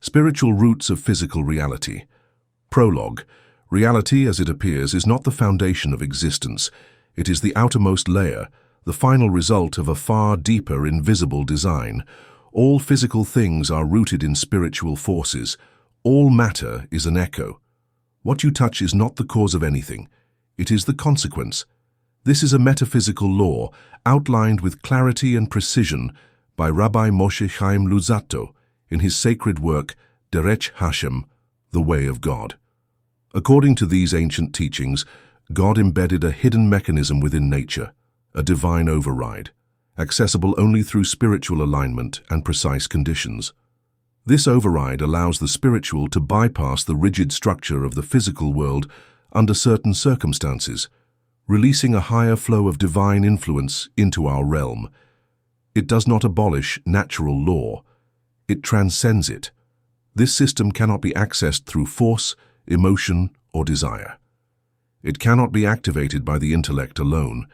Spiritual roots of physical reality. Prologue. Reality, as it appears, is not the foundation of existence. It is the outermost layer, the final result of a far deeper invisible design. All physical things are rooted in spiritual forces. All matter is an echo. What you touch is not the cause of anything. It is the consequence. This is a metaphysical law, outlined with clarity and precision by Rabbi Moshe Chaim Luzzatto in his sacred work, Derech Hashem, The Way of God. According to these ancient teachings, God embedded a hidden mechanism within nature, a divine override, accessible only through spiritual alignment and precise conditions. This override allows the spiritual to bypass the rigid structure of the physical world under certain circumstances, releasing a higher flow of divine influence into our realm. It does not abolish natural law. It transcends it. This system cannot be accessed through force, emotion, or desire. It cannot be activated by the intellect alone.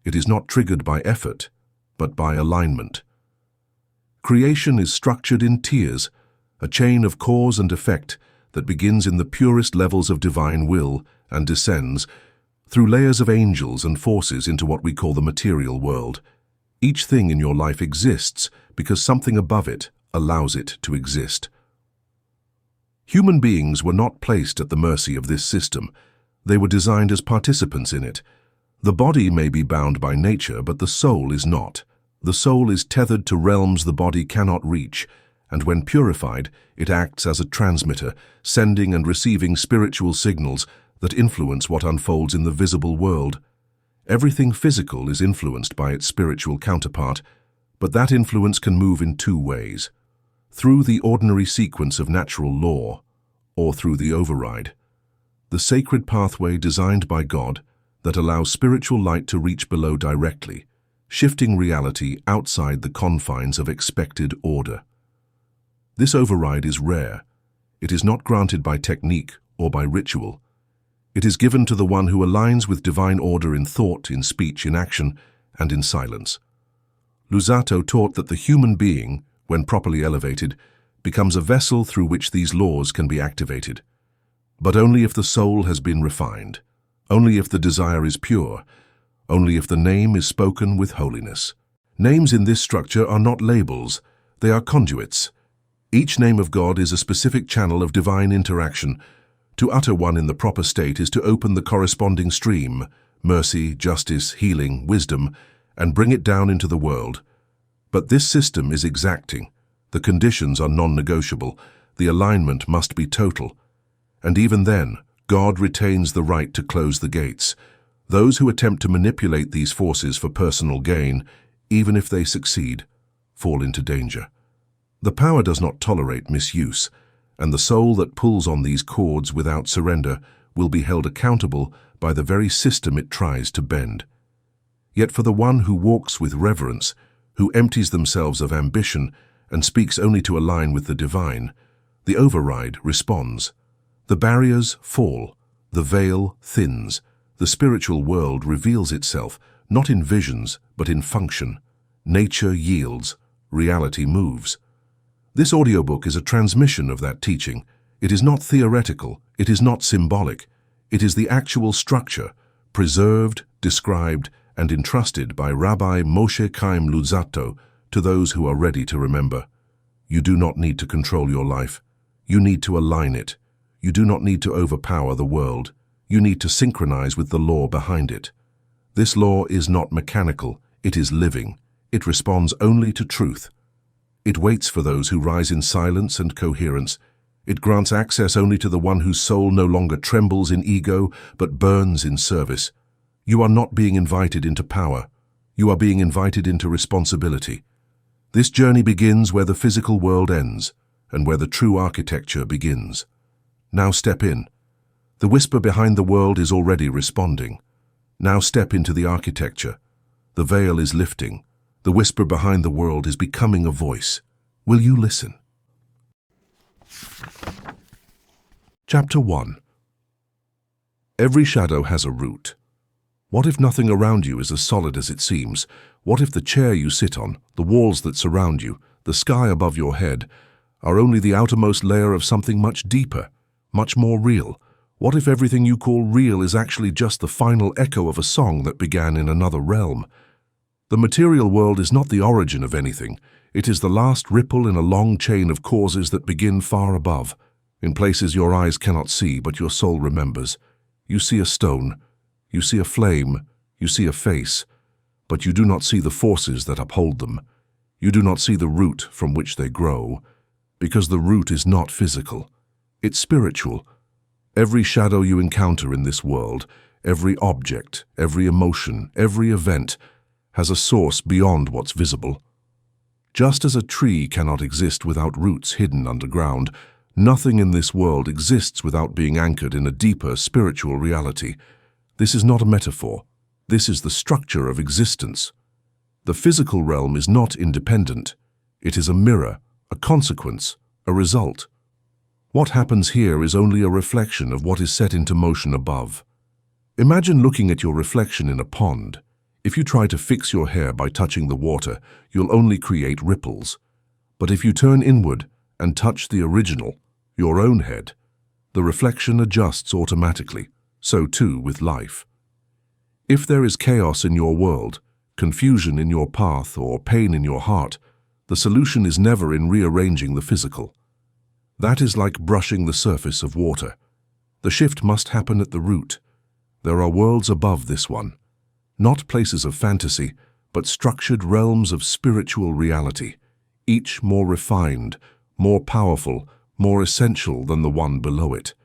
It is not triggered by effort, but by alignment. Creation is structured in tiers, a chain of cause and effect that begins in the purest levels of divine will and descends through layers of angels and forces into what we call the material world. Each thing in your life exists because something above it allows it to exist. Human beings were not placed at the mercy of this system. They were designed as participants in it. The body may be bound by nature, but the soul is not. The soul is tethered to realms the body cannot reach, and when purified, it acts as a transmitter, sending and receiving spiritual signals that influence what unfolds in the visible world. Everything physical is influenced by its spiritual counterpart, but that influence can move in two ways: through the ordinary sequence of natural law, or through the override, the sacred pathway designed by God that allows spiritual light to reach below directly, shifting reality outside the confines of expected order. This override is rare. It is not granted by technique or by ritual. It is given to the one who aligns with divine order in thought, in speech, in action, and in silence. Luzzatto taught that the human being, when properly elevated, becomes a vessel through which these laws can be activated. But only if the soul has been refined, only if the desire is pure, only if the name is spoken with holiness. Names in this structure are not labels, they are conduits. Each name of God is a specific channel of divine interaction. To utter one in the proper state is to open the corresponding stream, mercy, justice, healing, wisdom, and bring it down into the world. But this system is exacting. The conditions are non-negotiable. The alignment must be total. And even then, God retains the right to close the gates. Those who attempt to manipulate these forces for personal gain, even if they succeed, fall into danger. The power does not tolerate misuse, and the soul that pulls on these cords without surrender will be held accountable by the very system it tries to bend. Yet for the one who walks with reverence, who empties themselves of ambition and speaks only to align with the divine, the override responds. The barriers fall, the veil thins, the spiritual world reveals itself, not in visions, but in function. Nature yields, reality moves. This audiobook is a transmission of that teaching. It is not theoretical, it is not symbolic. It is the actual structure, preserved, described, and entrusted by Rabbi Moshe Chaim Luzzatto to those who are ready to remember. You do not need to control your life. You need to align it. You do not need to overpower the world. You need to synchronize with the law behind it. This law is not mechanical, it is living. It responds only to truth. It waits for those who rise in silence and coherence. It grants access only to the one whose soul no longer trembles in ego, but burns in service. You are not being invited into power. You are being invited into responsibility. This journey begins where the physical world ends, and where the true architecture begins. Now step in. The whisper behind the world is already responding. Now step into the architecture. The veil is lifting. The whisper behind the world is becoming a voice. Will you listen? Chapter 1. Every shadow has a root. What if nothing around you is as solid as it seems? What if the chair you sit on, the walls that surround you, the sky above your head, are only the outermost layer of something much deeper, much more real. What if everything you call real is actually just the final echo of a song that began in another realm? The material world is not the origin of anything. It is the last ripple in a long chain of causes that begin far above, in places your eyes cannot see but your soul remembers. You see a stone, you see a flame, you see a face, but you do not see the forces that uphold them. You do not see the root from which they grow, because the root is not physical. It's spiritual. Every shadow you encounter in this world, every object, every emotion, every event, has a source beyond what's visible. Just as a tree cannot exist without roots hidden underground, nothing in this world exists without being anchored in a deeper spiritual reality. This is not a metaphor. This is the structure of existence. The physical realm is not independent. It is a mirror, a consequence, a result. What happens here is only a reflection of what is set into motion above. Imagine looking at your reflection in a pond. If you try to fix your hair by touching the water, you'll only create ripples. But if you turn inward and touch the original, your own head, the reflection adjusts automatically. So too with life. If there is chaos in your world, confusion in your path, or pain in your heart, the solution is never in rearranging the physical. That is like brushing the surface of water. The shift must happen at the root. There are worlds above this one. Not places of fantasy, but structured realms of spiritual reality, each more refined, more powerful, more essential than the one below it.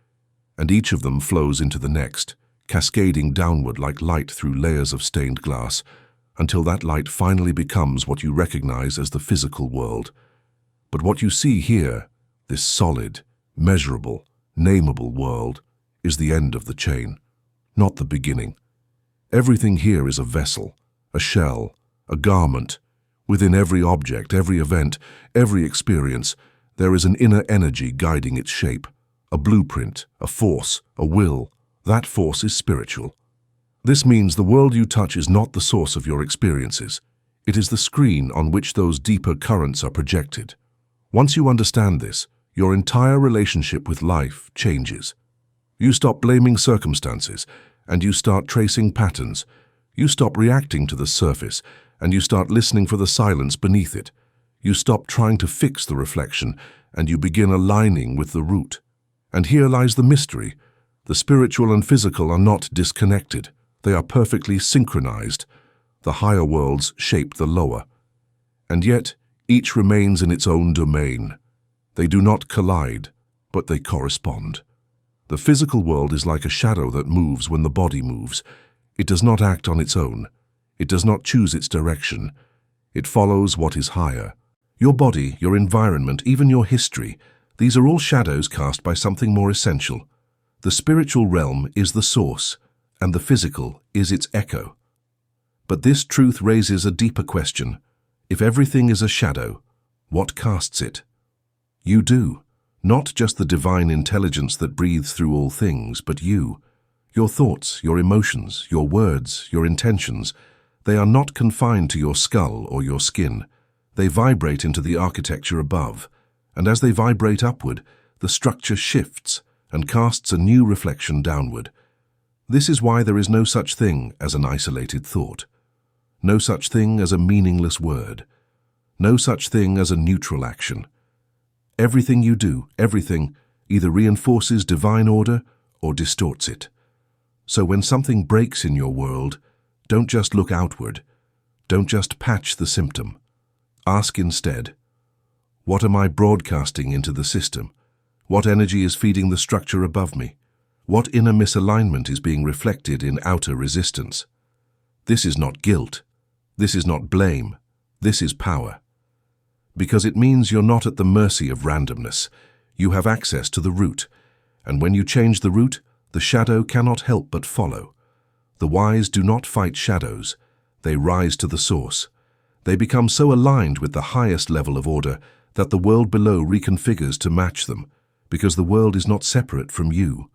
And each of them flows into the next, cascading downward like light through layers of stained glass, until that light finally becomes what you recognize as the physical world. But what you see here, this solid, measurable, nameable world, is the end of the chain, not the beginning. Everything here is a vessel, a shell, a garment. Within every object, every event, every experience, there is an inner energy guiding its shape, a blueprint, a force, a will. That force is spiritual. This means the world you touch is not the source of your experiences. It is the screen on which those deeper currents are projected. Once you understand this, your entire relationship with life changes. You stop blaming circumstances, and you start tracing patterns. You stop reacting to the surface, and you start listening for the silence beneath it. You stop trying to fix the reflection, and you begin aligning with the root. And here lies the mystery. The spiritual and physical are not disconnected. They are perfectly synchronized. The higher worlds shape the lower. And yet, each remains in its own domain. They do not collide, but they correspond. The physical world is like a shadow that moves when the body moves. It does not act on its own. It does not choose its direction. It follows what is higher. Your body, your environment, even your history, these are all shadows cast by something more essential. The spiritual realm is the source, and the physical is its echo. But this truth raises a deeper question. If everything is a shadow, what casts it? You do. Not just the divine intelligence that breathes through all things, but you. Your thoughts, your emotions, your words, your intentions, they are not confined to your skull or your skin. They vibrate into the architecture above, and as they vibrate upward, the structure shifts and casts a new reflection downward. This is why there is no such thing as an isolated thought, no such thing as a meaningless word, no such thing as a neutral action. Everything you do, everything, either reinforces divine order or distorts it. So when something breaks in your world, don't just look outward. Don't just patch the symptom. Ask instead, what am I broadcasting into the system? What energy is feeding the structure above me? What inner misalignment is being reflected in outer resistance? This is not guilt. This is not blame. This is power. Because it means you're not at the mercy of randomness. You have access to the root, and when you change the root, the shadow cannot help but follow. The wise do not fight shadows. They rise to the source. They become so aligned with the highest level of order that the world below reconfigures to match them, because the world is not separate from you.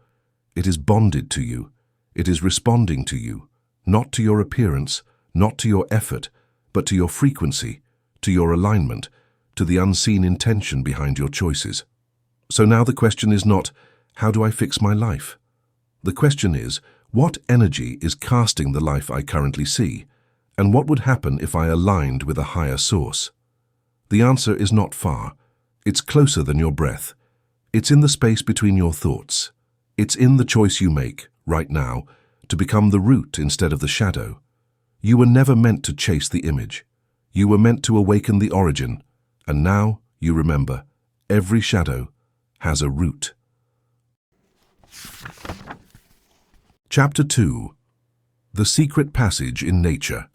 It is bonded to you. It is responding to you, not to your appearance, not to your effort, but to your frequency, to your alignment, to the unseen intention behind your choices. So now the question is not, how do I fix my life? The question is, what energy is casting the life I currently see, and what would happen if I aligned with a higher source? The answer is not far. It's closer than your breath. It's in the space between your thoughts. It's in the choice you make, right now, to become the root instead of the shadow. You were never meant to chase the image. You were meant to awaken the origin, and now you remember, every shadow has a root. Chapter 2. The Secret Passage in Nature.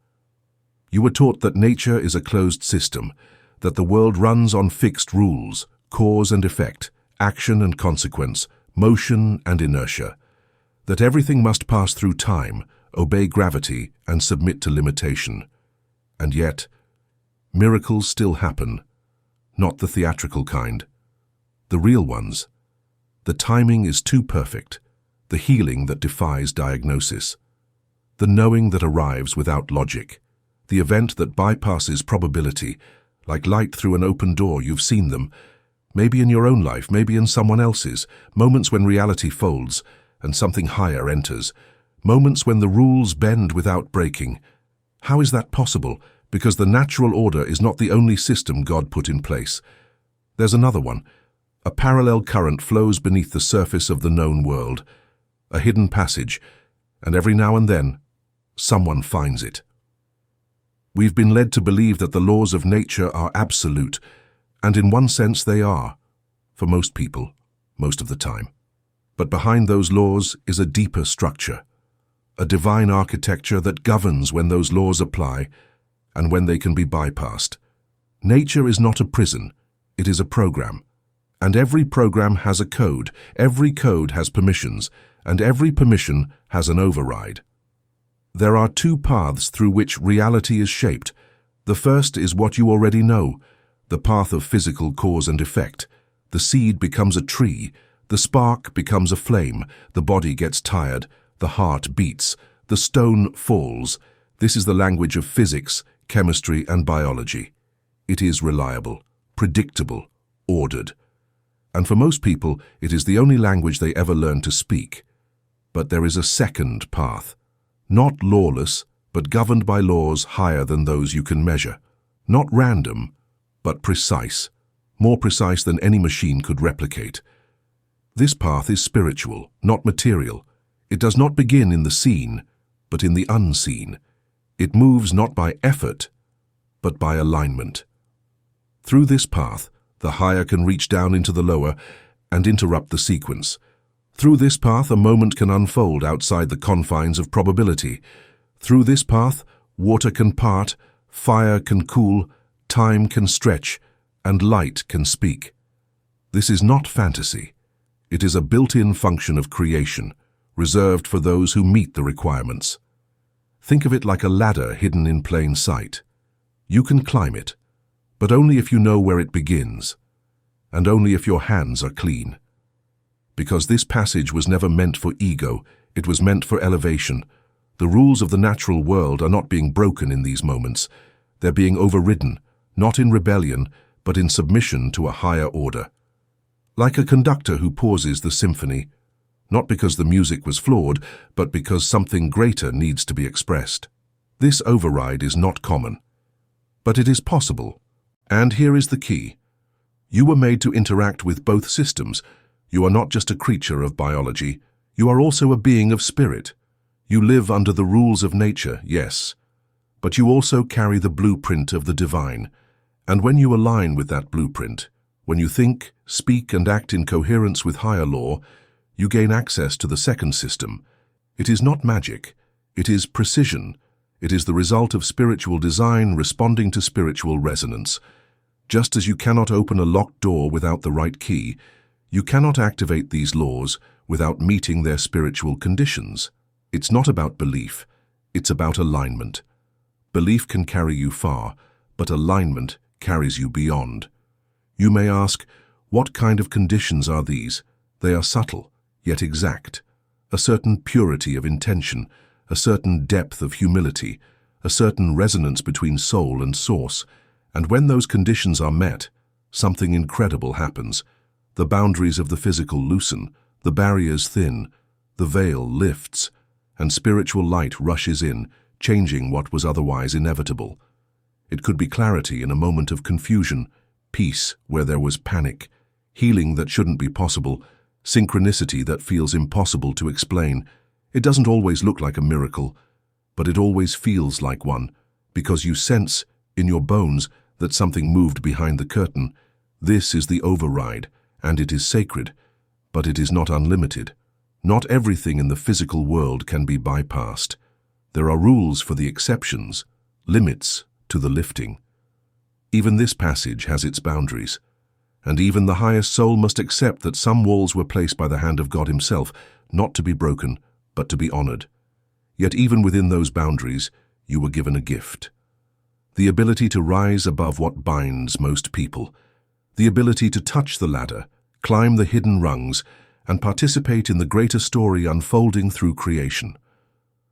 You were taught that nature is a closed system, that the world runs on fixed rules, cause and effect, action and consequence, motion and inertia, that everything must pass through time, obey gravity, and submit to limitation. And yet, miracles still happen, not the theatrical kind, the real ones. The timing is too perfect, the healing that defies diagnosis, the knowing that arrives without logic, the event that bypasses probability. Like light through an open door, you've seen them, maybe in your own life, maybe in someone else's, moments when reality folds and something higher enters, moments when the rules bend without breaking. How is that possible? Because the natural order is not the only system God put in place. There's another one. A parallel current flows beneath the surface of the known world, a hidden passage, and every now and then, someone finds it. We've been led to believe that the laws of nature are absolute, and in one sense they are, for most people, most of the time. But behind those laws is a deeper structure, a divine architecture that governs when those laws apply and when they can be bypassed. Nature is not a prison, it is a program. And every program has a code, every code has permissions, and every permission has an override. There are two paths through which reality is shaped. The first is what you already know, the path of physical cause and effect. The seed becomes a tree, the spark becomes a flame, the body gets tired, the heart beats, the stone falls. This is the language of physics, chemistry, and biology. It is reliable, predictable, ordered. And for most people, it is the only language they ever learn to speak. But there is a second path. Not lawless, but governed by laws higher than those you can measure. Not random, but precise, more precise than any machine could replicate. This path is spiritual, not material. It does not begin in the seen, but in the unseen. It moves not by effort, but by alignment. Through this path, the higher can reach down into the lower and interrupt the sequence. Through this path, a moment can unfold outside the confines of probability. Through this path, water can part, fire can cool, time can stretch, and light can speak. This is not fantasy. It is a built-in function of creation, reserved for those who meet the requirements. Think of it like a ladder hidden in plain sight. You can climb it, but only if you know where it begins, and only if your hands are clean. Because this passage was never meant for ego, it was meant for elevation. The rules of the natural world are not being broken in these moments. They're being overridden, not in rebellion, but in submission to a higher order. Like a conductor who pauses the symphony, not because the music was flawed, but because something greater needs to be expressed. This override is not common, but it is possible. And here is the key. You were made to interact with both systems. You are not just a creature of biology, you are also a being of spirit. You live under the rules of nature, yes, but you also carry the blueprint of the divine. And when you align with that blueprint, when you think, speak, and act in coherence with higher law, you gain access to the second system. It is not magic, it is precision. It is the result of spiritual design responding to spiritual resonance. Just as you cannot open a locked door without the right key, you cannot activate these laws without meeting their spiritual conditions. It's not about belief, it's about alignment. Belief can carry you far, but alignment carries you beyond. You may ask, what kind of conditions are these? They are subtle, yet exact. A certain purity of intention, a certain depth of humility, a certain resonance between soul and source, And when those conditions are met, something incredible happens. The boundaries of the physical loosen, the barriers thin, the veil lifts, and spiritual light rushes in, changing what was otherwise inevitable. It could be clarity in a moment of confusion, peace where there was panic, healing that shouldn't be possible, synchronicity that feels impossible to explain. It doesn't always look like a miracle, but it always feels like one, because you sense, in your bones, that something moved behind the curtain. This is the override, and it is sacred, but it is not unlimited. Not everything in the physical world can be bypassed. There are rules for the exceptions, limits to the lifting. Even this passage has its boundaries, and even the highest soul must accept that some walls were placed by the hand of God himself, not to be broken, but to be honored. Yet even within those boundaries, you were given a gift. The ability to rise above what binds most people. The ability to touch the ladder, climb the hidden rungs, and participate in the greater story unfolding through creation.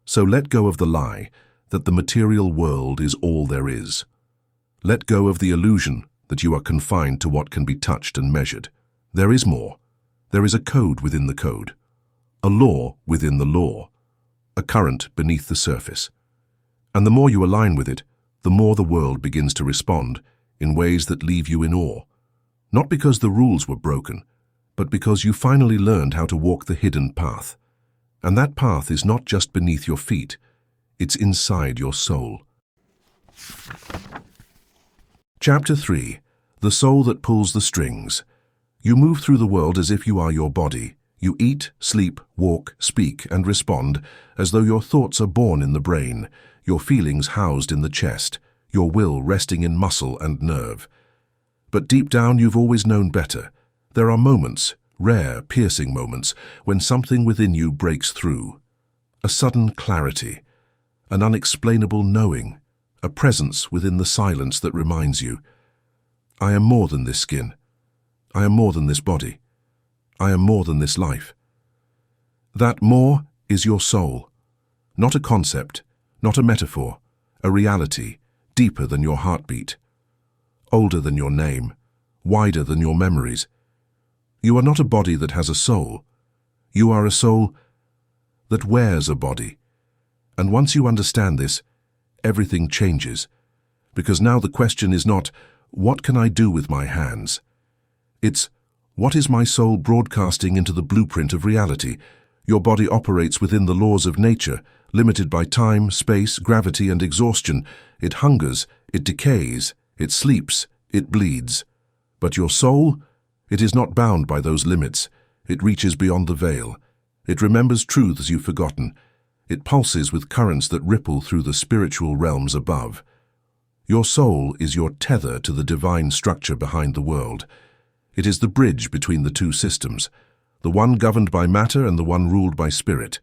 So let go of the lie that the material world is all there is. Let go of the illusion that you are confined to what can be touched and measured. There is more. There is a code within the code, a law within the law, a current beneath the surface. And the more you align with it, the more the world begins to respond in ways that leave you in awe. Not because the rules were broken, but because you finally learned how to walk the hidden path. And that path is not just beneath your feet, it's inside your soul. Chapter 3. The Soul That Pulls the Strings. You move through the world as if you are your body. You eat, sleep, walk, speak, and respond as though your thoughts are born in the brain, your feelings housed in the chest, your will resting in muscle and nerve. But deep down you've always known better. There are moments, rare, piercing moments, when something within you breaks through. A sudden clarity, an unexplainable knowing, a presence within the silence that reminds you, I am more than this skin. I am more than this body. I am more than this life. That more is your soul. Not a concept, not a metaphor, a reality, deeper than your heartbeat, older than your name, wider than your memories. You are not a body that has a soul. You are a soul that wears a body. And once you understand this, everything changes. Because now the question is not, what can I do with my hands? It's, what is my soul broadcasting into the blueprint of reality? Your body operates within the laws of nature, limited by time, space, gravity, and exhaustion. It hungers, it decays, it sleeps, it bleeds. But your soul? It is not bound by those limits. It reaches beyond the veil. It remembers truths you've forgotten. It pulses with currents that ripple through the spiritual realms above. Your soul is your tether to the divine structure behind the world. It is the bridge between the two systems, the one governed by matter and the one ruled by spirit,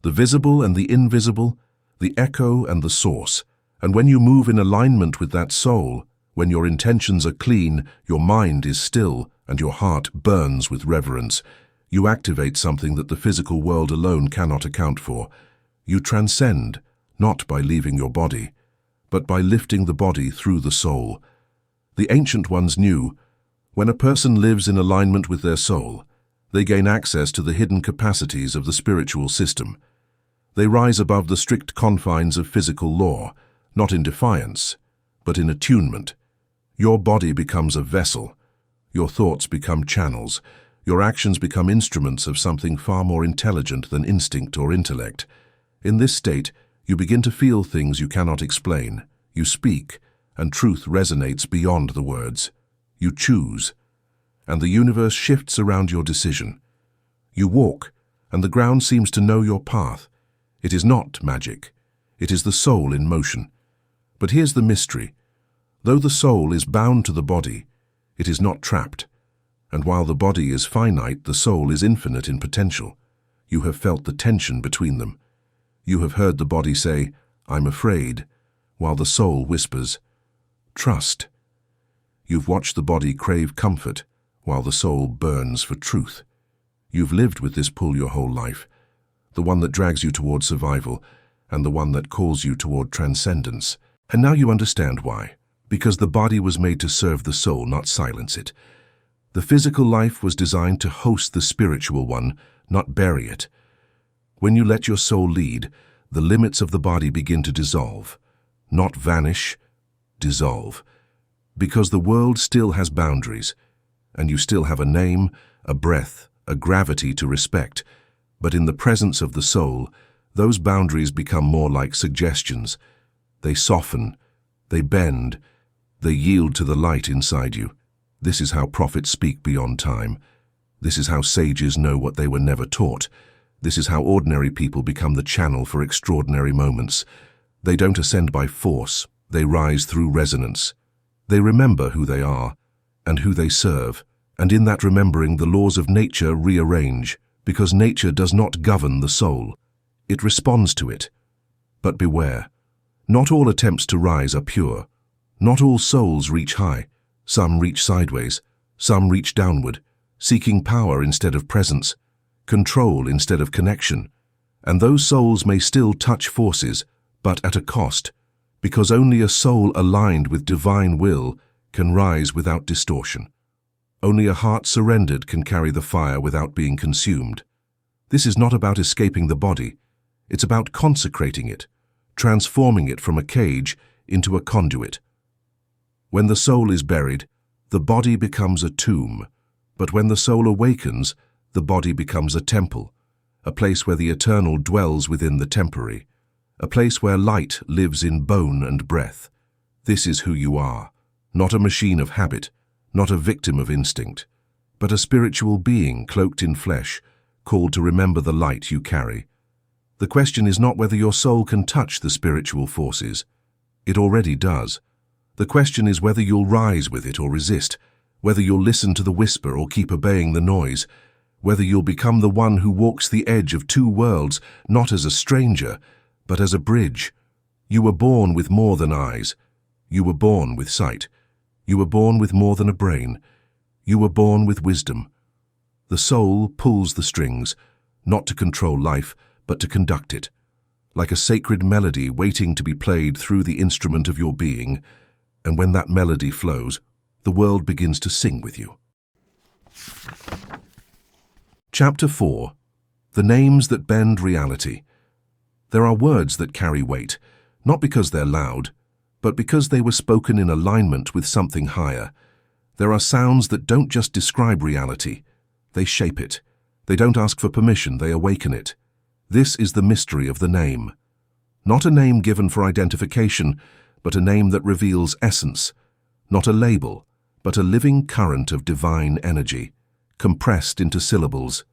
the visible and the invisible, the echo and the source. And when you move in alignment with that soul, when your intentions are clean, your mind is still, and your heart burns with reverence, you activate something that the physical world alone cannot account for. You transcend, not by leaving your body, but by lifting the body through the soul. The ancient ones knew, when a person lives in alignment with their soul, they gain access to the hidden capacities of the spiritual system. They rise above the strict confines of physical law, not in defiance, but in attunement. Your body becomes a vessel. Your thoughts become channels. Your actions become instruments of something far more intelligent than instinct or intellect. In this state, you begin to feel things you cannot explain. You speak, and truth resonates beyond the words. You choose, and the universe shifts around your decision. You walk, and the ground seems to know your path. It is not magic. It is the soul in motion. But here's the mystery. Though the soul is bound to the body, it is not trapped. And while the body is finite, the soul is infinite in potential. You have felt the tension between them. You have heard the body say, I'm afraid, while the soul whispers, trust. You've watched the body crave comfort, while the soul burns for truth. You've lived with this pull your whole life, the one that drags you toward survival, and the one that calls you toward transcendence. And now you understand why. Because the body was made to serve the soul, not silence it. The physical life was designed to host the spiritual one, not bury it. When you let your soul lead, the limits of the body begin to dissolve. Not vanish, dissolve. Because the world still has boundaries, and you still have a name, a breath, a gravity to respect. But in the presence of the soul, those boundaries become more like suggestions. They soften, they bend, they yield to the light inside you. This is how prophets speak beyond time. This is how sages know what they were never taught. This is how ordinary people become the channel for extraordinary moments. They don't ascend by force, they rise through resonance. They remember who they are and who they serve, and in that remembering the laws of nature rearrange, because nature does not govern the soul. It responds to it. But beware, not all attempts to rise are pure. Not all souls reach high. Some reach sideways, some reach downward, seeking power instead of presence, control instead of connection. And those souls may still touch forces, but at a cost, because only a soul aligned with divine will can rise without distortion. Only a heart surrendered can carry the fire without being consumed. This is not about escaping the body. It's about consecrating it, transforming it from a cage into a conduit. When the soul is buried, the body becomes a tomb. But when the soul awakens, the body becomes a temple, a place where the eternal dwells within the temporary, a place where light lives in bone and breath. This is who you are, not a machine of habit, not a victim of instinct, but a spiritual being cloaked in flesh, called to remember the light you carry. The question is not whether your soul can touch the spiritual forces. It already does. The question is whether you'll rise with it or resist, whether you'll listen to the whisper or keep obeying the noise, whether you'll become the one who walks the edge of two worlds, not as a stranger, but as a bridge. You were born with more than eyes. You were born with sight. You were born with more than a brain. You were born with wisdom. The soul pulls the strings, not to control life, but to conduct it, like a sacred melody waiting to be played through the instrument of your being. And when that melody flows, the world begins to sing with you. Chapter 4. The Names That Bend Reality. There are words that carry weight, not because they're loud, but because they were spoken in alignment with something higher. There are sounds that don't just describe reality, they shape it. They don't ask for permission, they awaken it. This is the mystery of the name. Not a name given for identification, but a name that reveals essence. Not a label, but a living current of divine energy, compressed into syllables.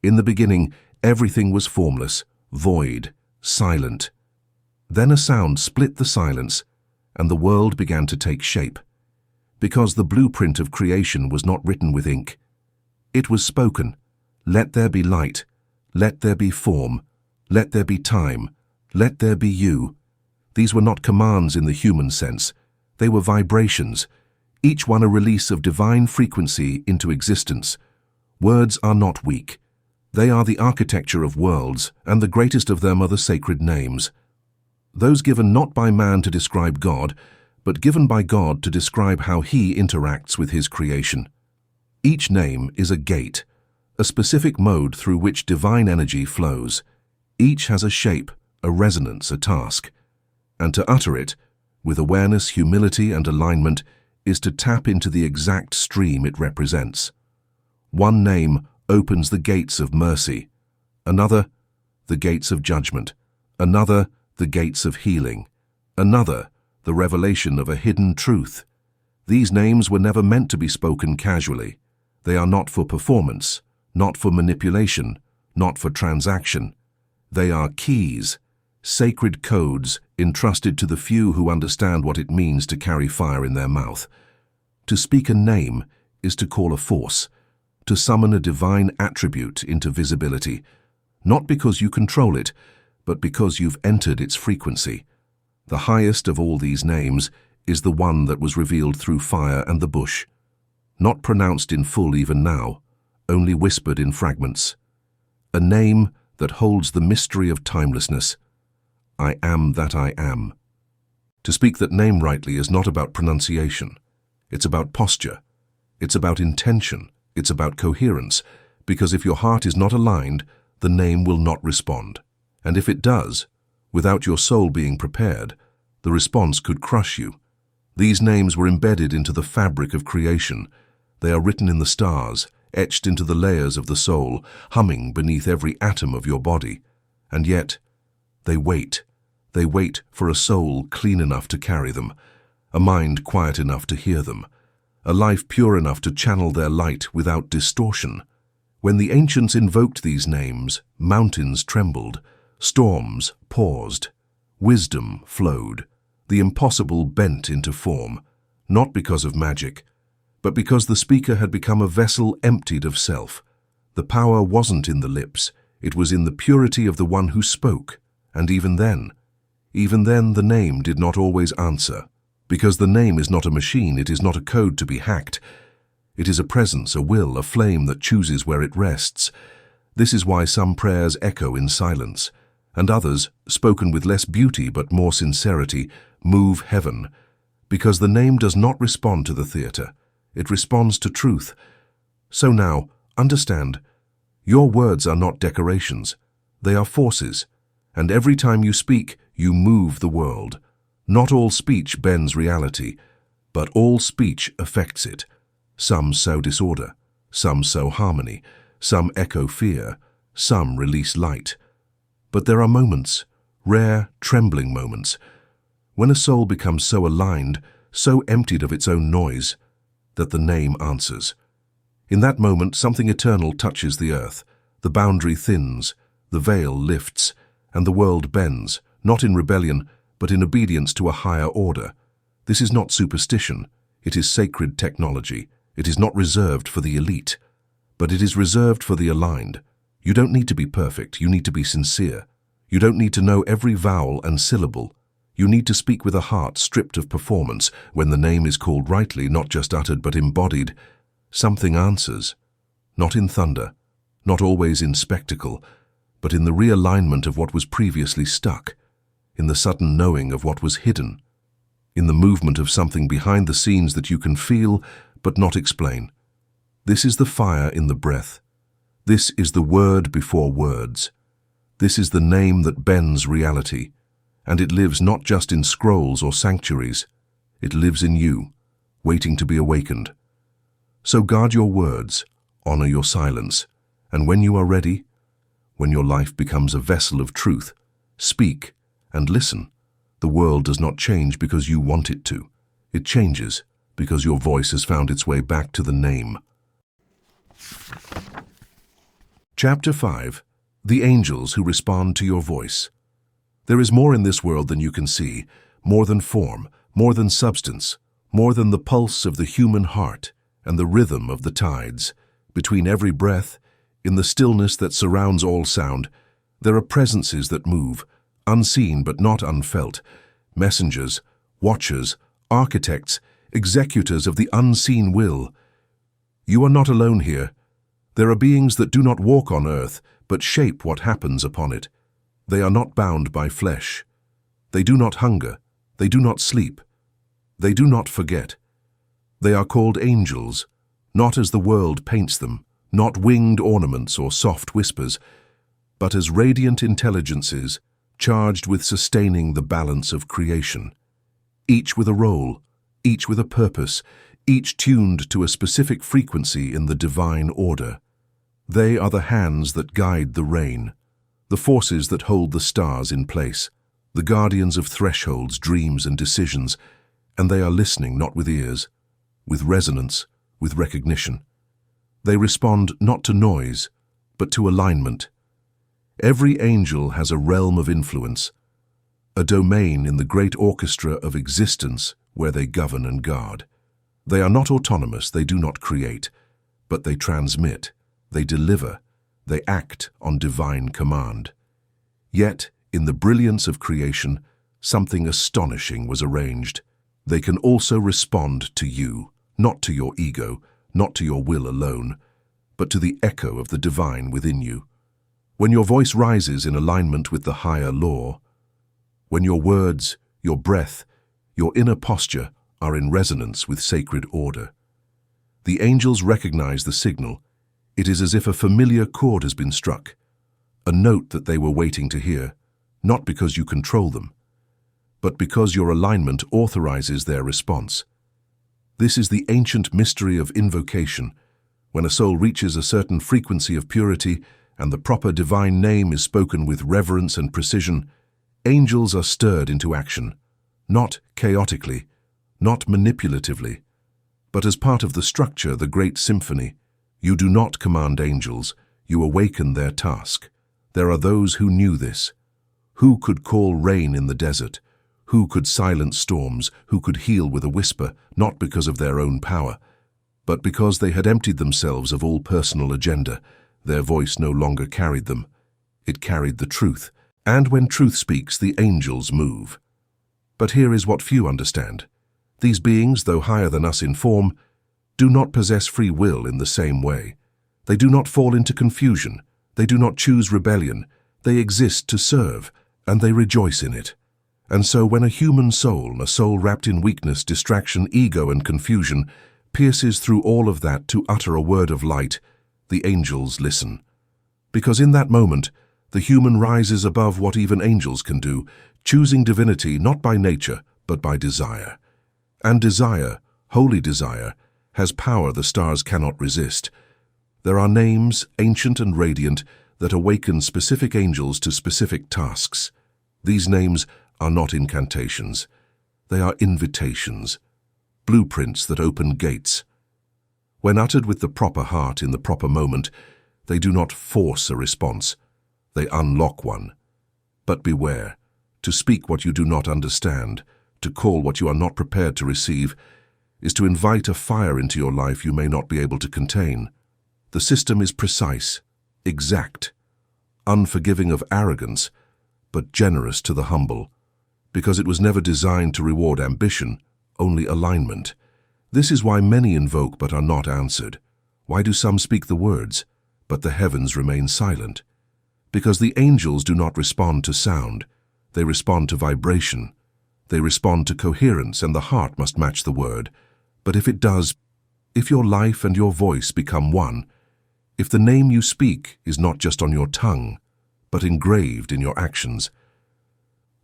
In the beginning, everything was formless, void, silent. Then a sound split the silence, and the world began to take shape. Because the blueprint of creation was not written with ink. It was spoken. Let there be light. Let there be form. Let there be time. Let there be you. These were not commands in the human sense. They were vibrations, each one a release of divine frequency into existence. Words are not weak. They are the architecture of worlds, and the greatest of them are the sacred names. Those given not by man to describe God, but given by God to describe how He interacts with His creation. Each name is a gate, a specific mode through which divine energy flows. Each has a shape, a resonance, a task. And to utter it, with awareness, humility, and alignment, is to tap into the exact stream it represents. One name opens the gates of mercy, another, the gates of judgment, another, the gates of healing, another, the revelation of a hidden truth. These names were never meant to be spoken casually. They are not for performance, not for manipulation, not for transaction. They are keys, sacred codes entrusted to the few who understand what it means to carry fire in their mouth. To speak a name is to call a force, to summon a divine attribute into visibility, not because you control it, but because you've entered its frequency. The highest of all these names is the one that was revealed through fire and the bush, not pronounced in full even now, only whispered in fragments. A name that holds the mystery of timelessness. I am that I am. To speak that name rightly is not about pronunciation. It's about posture. It's about intention. It's about coherence, because if your heart is not aligned, the name will not respond. And if it does, without your soul being prepared, the response could crush you. These names were embedded into the fabric of creation. They are written in the stars, etched into the layers of the soul, humming beneath every atom of your body. And yet, they wait. They wait for a soul clean enough to carry them, a mind quiet enough to hear them, a life pure enough to channel their light without distortion. When the ancients invoked these names, mountains trembled, storms paused, wisdom flowed, the impossible bent into form, not because of magic, but because the speaker had become a vessel emptied of self. The power wasn't in the lips, it was in the purity of the one who spoke, and even then the name did not always answer. Because the name is not a machine, it is not a code to be hacked. It is a presence, a will, a flame that chooses where it rests. This is why some prayers echo in silence, and others, spoken with less beauty but more sincerity, move heaven. Because the name does not respond to the theater, it responds to truth. So now, understand, your words are not decorations, they are forces, and every time you speak, you move the world. Not all speech bends reality, but all speech affects it. Some sow disorder, some sow harmony, some echo fear, some release light. But there are moments, rare, trembling moments, when a soul becomes so aligned, so emptied of its own noise, that the name answers. In that moment, something eternal touches the earth, the boundary thins, the veil lifts, and the world bends, not in rebellion, but in obedience to a higher order. This is not superstition, it is sacred technology. It is not reserved for the elite, but it is reserved for the aligned. You don't need to be perfect, you need to be sincere. You don't need to know every vowel and syllable. You need to speak with a heart stripped of performance. When the name is called rightly, not just uttered but embodied, something answers. Not in thunder, not always in spectacle, but in the realignment of what was previously stuck, in the sudden knowing of what was hidden, in the movement of something behind the scenes that you can feel but not explain. This is the fire in the breath. This is the word before words. This is the name that bends reality, and it lives not just in scrolls or sanctuaries. It lives in you, waiting to be awakened. So guard your words, honor your silence, and when you are ready, when your life becomes a vessel of truth, speak and listen. The world does not change because you want it to. It changes because your voice has found its way back to the name. Chapter 5. The Angels Who Respond to Your Voice. There is more in this world than you can see, more than form, more than substance, more than the pulse of the human heart and the rhythm of the tides. Between every breath, in the stillness that surrounds all sound, there are presences that move, unseen but not unfelt, messengers, watchers, architects, executors of the unseen will. You are not alone here. There are beings that do not walk on earth, but shape what happens upon it. They are not bound by flesh. They do not hunger. They do not sleep. They do not forget. They are called angels, not as the world paints them, not winged ornaments or soft whispers, but as radiant intelligences charged with sustaining the balance of creation. Each with a role, each with a purpose, each tuned to a specific frequency in the divine order. They are the hands that guide the rain, the forces that hold the stars in place, the guardians of thresholds, dreams, and decisions, and they are listening not with ears, with resonance, with recognition. They respond not to noise, but to alignment. Every angel has a realm of influence, a domain in the great orchestra of existence where they govern and guard. They are not autonomous, they do not create, but they transmit, they deliver, they act on divine command. Yet, in the brilliance of creation, something astonishing was arranged. They can also respond to you, not to your ego, not to your will alone, but to the echo of the divine within you. When your voice rises in alignment with the higher law, when your words, your breath, Your inner posture are in resonance with sacred order. The angels recognize the signal. It is as if a familiar chord has been struck, a note that they were waiting to hear, not because you control them, but because your alignment authorizes their response. This is the ancient mystery of invocation. When a soul reaches a certain frequency of purity and the proper divine name is spoken with reverence and precision, angels are stirred into action, not chaotically, not manipulatively, but as part of the structure, the great symphony. You do not command angels, you awaken their task. There are those who knew this. Who could call rain in the desert? Who could silence storms? Who could heal with a whisper, not because of their own power, but because they had emptied themselves of all personal agenda. Their voice no longer carried them. It carried the truth. And when truth speaks, the angels move. But here is what few understand. These beings, though higher than us in form, do not possess free will in the same way. They do not fall into confusion. They do not choose rebellion. They exist to serve, and they rejoice in it. And so when a human soul, a soul wrapped in weakness, distraction, ego, and confusion, pierces through all of that to utter a word of light, the angels listen. Because in that moment, the human rises above what even angels can do, choosing divinity not by nature, but by desire. And desire, holy desire, has power the stars cannot resist. There are names, ancient and radiant, that awaken specific angels to specific tasks. These names are not incantations. They are invitations, blueprints that open gates. When uttered with the proper heart in the proper moment, they do not force a response. They unlock one. But beware, to speak what you do not understand, to call what you are not prepared to receive, is to invite a fire into your life you may not be able to contain. The system is precise, exact, unforgiving of arrogance, but generous to the humble, because it was never designed to reward ambition, only alignment. This is why many invoke but are not answered. Why do some speak the words, but the heavens remain silent? Because the angels do not respond to sound, they respond to vibration. They respond to coherence, and the heart must match the word. But if it does, if your life and your voice become one, if the name you speak is not just on your tongue, but engraved in your actions,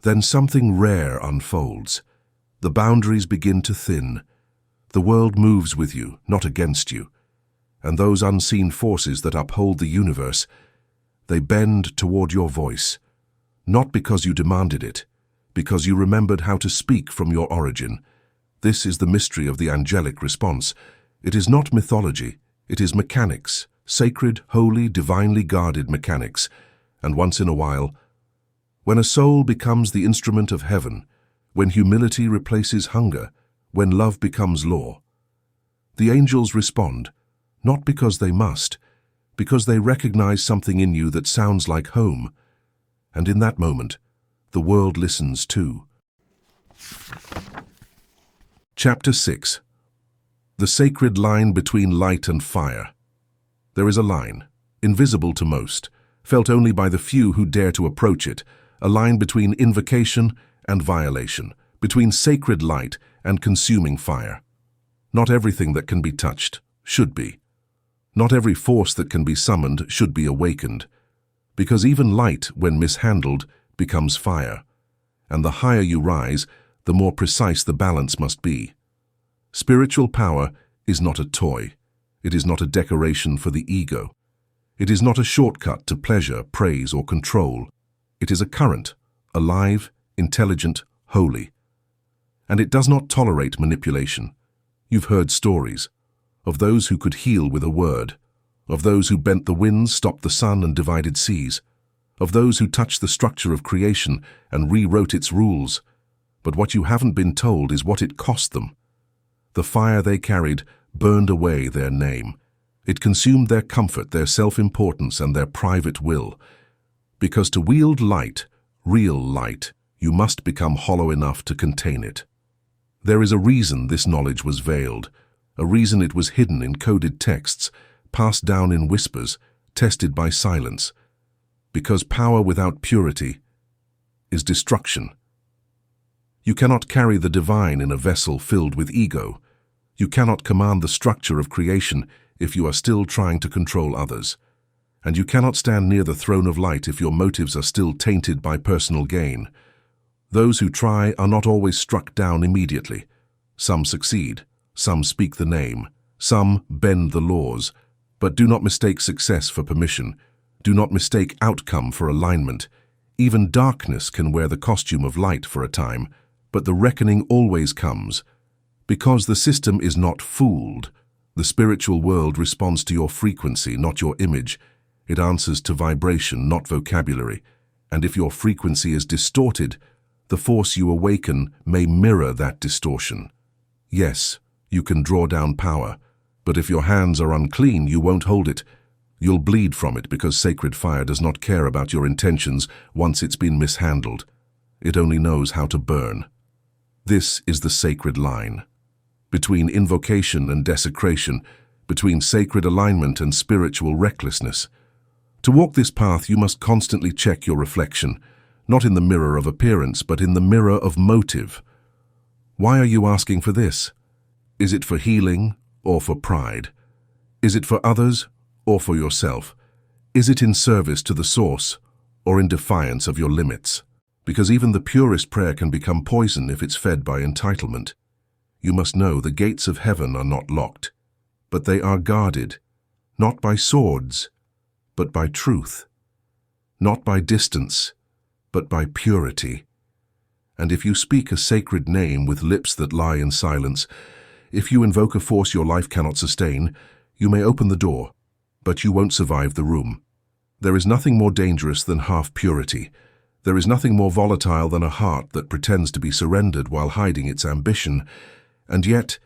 then something rare unfolds. The boundaries begin to thin. The world moves with you, not against you. And those unseen forces that uphold the universe, they bend toward your voice, not because you demanded it, because you remembered how to speak from your origin. This is the mystery of the angelic response. It is not mythology, it is mechanics, sacred, holy, divinely guarded mechanics. And once in a while, when a soul becomes the instrument of heaven, when humility replaces hunger, when love becomes law, the angels respond, not because they must, because they recognize something in you that sounds like home. And in that moment, the world listens too. Chapter 6. The sacred line between light and fire. There is a line, invisible to most, felt only by the few who dare to approach it, a line between invocation and violation, between sacred light and consuming fire. Not everything that can be touched should be. Not every force that can be summoned should be awakened, because even light, when mishandled, becomes fire, and the higher you rise, the more precise the balance must be. Spiritual power is not a toy. It is not a decoration for the ego. It is not a shortcut to pleasure, praise, or control. It is a current, alive, intelligent, holy. And it does not tolerate manipulation. You've heard stories of those who could heal with a word, of those who bent the winds, stopped the sun, and divided seas, of those who touched the structure of creation and rewrote its rules. But what you haven't been told is what it cost them. The fire they carried burned away their name. It consumed their comfort, their self-importance, and their private will. Because to wield light, real light, you must become hollow enough to contain it. There is a reason this knowledge was veiled, a reason it was hidden in coded texts, passed down in whispers, tested by silence. Because power without purity is destruction. You cannot carry the divine in a vessel filled with ego. You cannot command the structure of creation if you are still trying to control others. And you cannot stand near the throne of light if your motives are still tainted by personal gain. Those who try are not always struck down immediately. Some succeed, some speak the name, some bend the laws. But do not mistake success for permission. Do not mistake outcome for alignment. Even darkness can wear the costume of light for a time, but the reckoning always comes. Because the system is not fooled. The spiritual world responds to your frequency, not your image. It answers to vibration, not vocabulary. And if your frequency is distorted, the force you awaken may mirror that distortion. Yes, you can draw down power, but if your hands are unclean, you won't hold it. You'll bleed from it because sacred fire does not care about your intentions once it's been mishandled. It only knows how to burn. This is the sacred line. Between invocation and desecration, between sacred alignment and spiritual recklessness. To walk this path, you must constantly check your reflection, not in the mirror of appearance, but in the mirror of motive. Why are you asking for this? Is it for healing or for pride? Is it for others or for yourself? Is it in service to the source or in defiance of your limits? Because even the purest prayer can become poison if it's fed by entitlement. You must know the gates of heaven are not locked, but they are guarded, not by swords, but by truth, not by distance, but by purity. And if you speak a sacred name with lips that lie in silence, if you invoke a force your life cannot sustain, you may open the door, but you won't survive the room. There is nothing more dangerous than half-purity. There is nothing more volatile than a heart that pretends to be surrendered while hiding its ambition. And yet,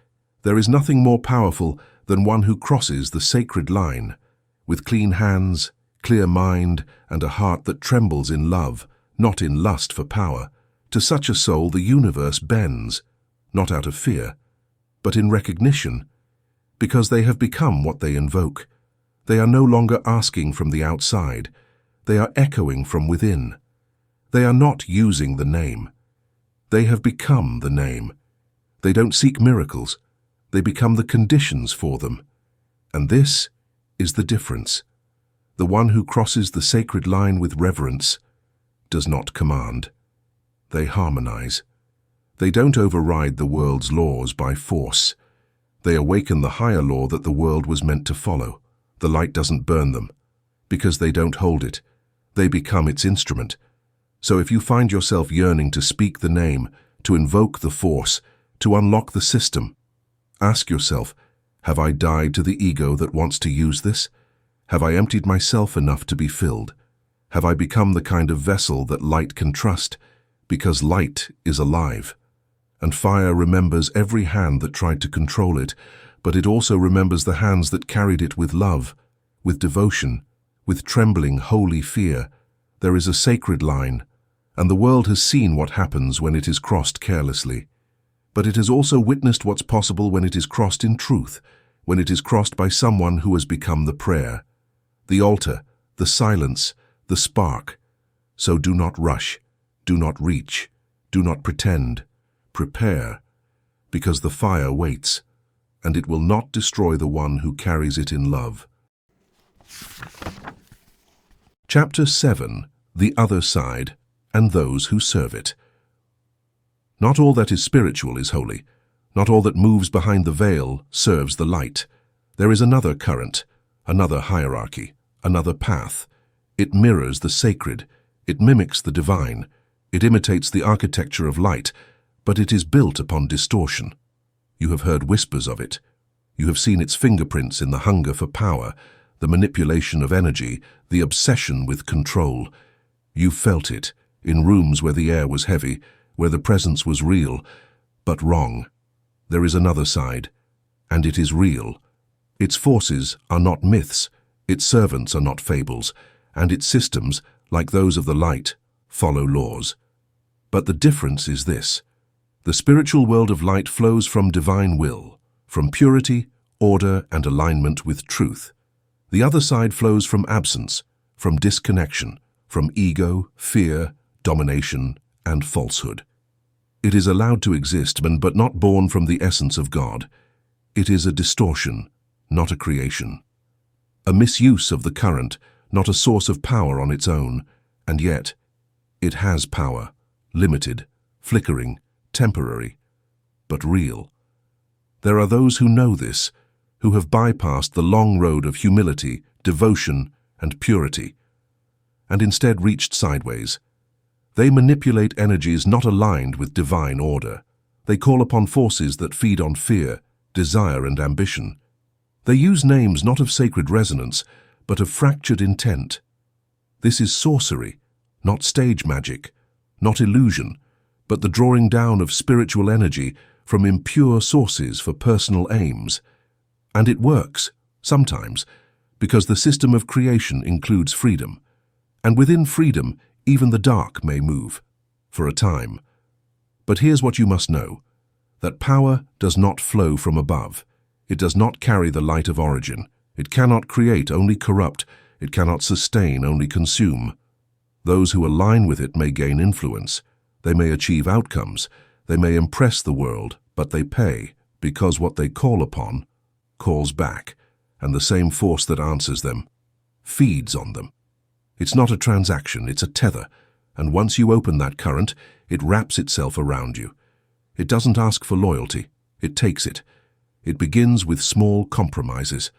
there is nothing more powerful than one who crosses the sacred line, with clean hands, clear mind, and a heart that trembles in love, not in lust for power. To such a soul the universe bends, not out of fear, but in recognition, because they have become what they invoke. They are no longer asking from the outside, they are echoing from within. They are not using the name. They have become the name. They don't seek miracles, they become the conditions for them. And this is the difference. The one who crosses the sacred line with reverence does not command. They harmonize. They don't override the world's laws by force. They awaken the higher law that the world was meant to follow. The light doesn't burn them. Because they don't hold it, they become its instrument. So if you find yourself yearning to speak the name, to invoke the force, to unlock the system, ask yourself, have I died to the ego that wants to use this? Have I emptied myself enough to be filled? Have I become the kind of vessel that light can trust? Because light is alive. And fire remembers every hand that tried to control it, but it also remembers the hands that carried it with love, with devotion, with trembling, holy fear. There is a sacred line, and the world has seen what happens when it is crossed carelessly. But it has also witnessed what's possible when it is crossed in truth, when it is crossed by someone who has become the prayer, the altar, the silence, the spark. So do not rush, do not reach, do not pretend. Prepare, because the fire waits, and it will not destroy the one who carries it in love. Chapter 7. The Other Side, and Those Who Serve It. Not all that is spiritual is holy. Not all that moves behind the veil serves the light. There is another current, another hierarchy, another path. It mirrors the sacred. It mimics the divine. It imitates the architecture of light, but it is built upon distortion. You have heard whispers of it. You have seen its fingerprints in the hunger for power, the manipulation of energy, the obsession with control. You felt it in rooms where the air was heavy, where the presence was real, but wrong. There is another side, and it is real. Its forces are not myths, its servants are not fables, and its systems, like those of the light, follow laws. But the difference is this. The spiritual world of light flows from divine will, from purity, order, and alignment with truth. The other side flows from absence, from disconnection, from ego, fear, domination, and falsehood. It is allowed to exist, but not born from the essence of God. It is a distortion, not a creation. A misuse of the current, not a source of power on its own. And yet, it has power, limited, flickering, temporary, but real. There are those who know this, who have bypassed the long road of humility, devotion, and purity, and instead reached sideways. They manipulate energies not aligned with divine order. They call upon forces that feed on fear, desire, and ambition. They use names not of sacred resonance, but of fractured intent. This is sorcery, not stage magic, not illusion, but the drawing down of spiritual energy from impure sources for personal aims. And it works, sometimes, because the system of creation includes freedom. And within freedom, even the dark may move, for a time. But here's what you must know, that power does not flow from above. It does not carry the light of origin. It cannot create, only corrupt. It cannot sustain, only consume. Those who align with it may gain influence. They may achieve outcomes. They may impress the world, but they pay, because what they call upon calls back, and the same force that answers them feeds on them. It's not a transaction, it's a tether, and once you open that current, it wraps itself around you. It doesn't ask for loyalty, it takes it. It begins with small compromises,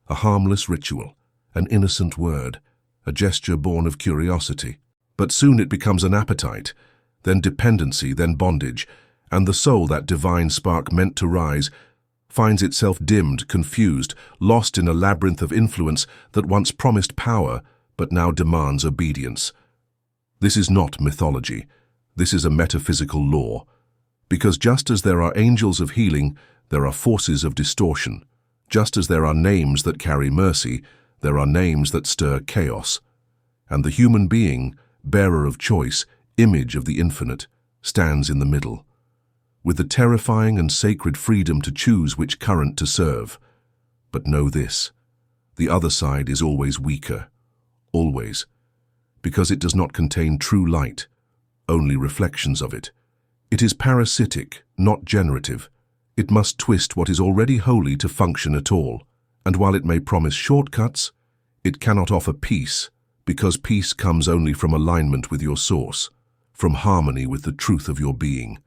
a harmless ritual, an innocent word, a gesture born of curiosity. But soon it becomes an appetite, then dependency, then bondage, and the soul, that divine spark meant to rise, finds itself dimmed, confused, lost in a labyrinth of influence that once promised power, but now demands obedience. This is not mythology. This is a metaphysical law. Because just as there are angels of healing, there are forces of distortion. Just as there are names that carry mercy, there are names that stir chaos. And the human being, bearer of choice, image of the infinite, stands in the middle, with the terrifying and sacred freedom to choose which current to serve. But know this, the other side is always weaker. Always, because it does not contain true light, only reflections of it. It is parasitic, not generative. It must twist what is already holy to function at all, and while it may promise shortcuts, it cannot offer peace, because peace comes only from alignment with your source, from harmony with the truth of your being.